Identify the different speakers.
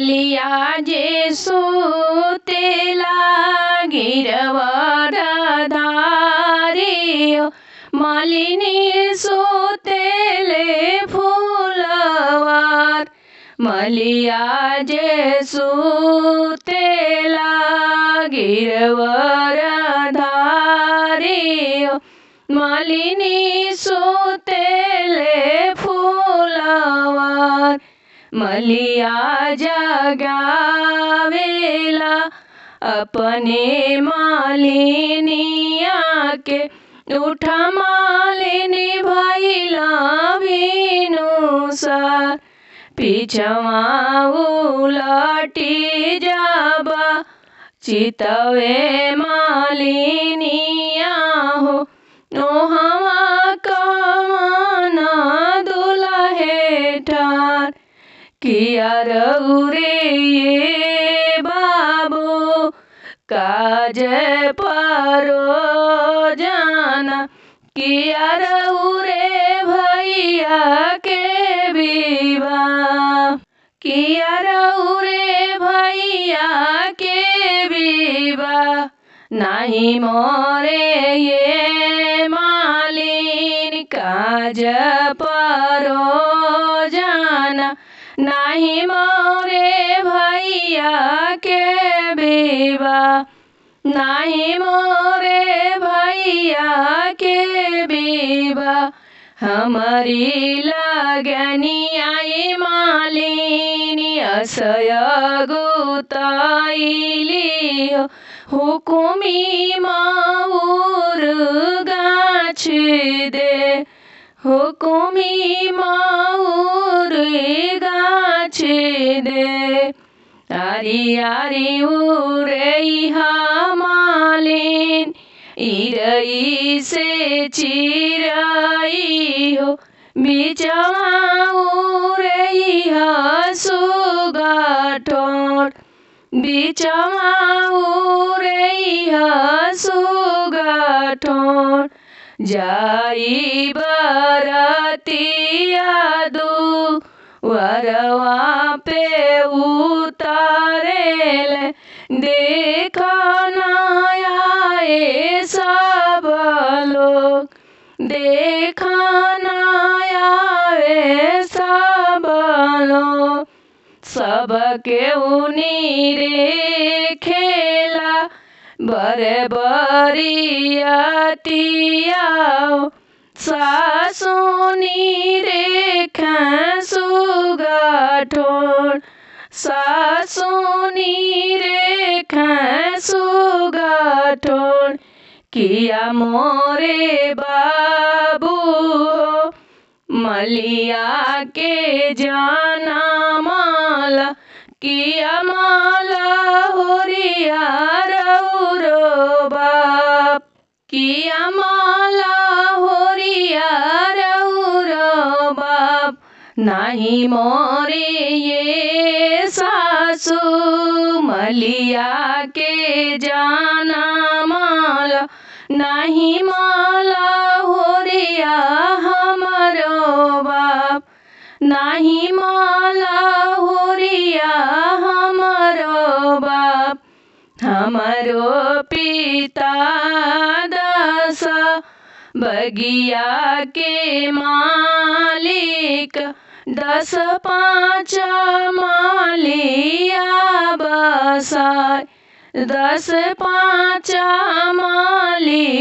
Speaker 1: लिया जेसु तेला गिरवर धारियो मालिनी सुतेले फूलवार मलिया जेसु तेला गिरवर धारियो मालिनी सुतेले फूलवार मलिया जगावेला अपने मालिनिया के उठा मालिनी भैला भिनुसार पिछवा उलटी जाबा चितवे मालिनिया हो ओहवा कवन दुलहे ठार किया रउरे ये बाबू काज परो जाना किया रउरे भैया के विवाह किया रउरे भैया के विवाह नहीं मोरे ये मालिन काज परो जाना नहीं मोरे भैया के विवाह नहीं मोरे भैया के विवाह हमारी लगनी आई मालिनी असय गुताइली हुकुमी माऊर गाछ दे हुकुमी माऊर गाछ दे आरी आरी उरैहा मालिन इरई से चिराई हो बिचवा उरैहा सुगा ठोर बिचवा उरैहा सुगा ठोर जाई बरतिया दू वरवा पे उतारेल देखा आए सब लोग देखा आए सब लोग सबके उनी रे खेला बरे बरियातिया सासुनी रेखा सुगा ठोर सासुनी रेखा सुगा ठोर किया मोरे बाबू मलिया के जाना माला किया माला होरिया रउरो बाप किया माला होरिया रउरो बाप नहीं मोरे ये सासू मलिया के जाना माला नहीं माला होरिया हमारो बाप नहीं माला होरिया हमारो बाप हमारो पिता दशा बगिया के मालिक 10-5 मालिया बसाय 10-5 माली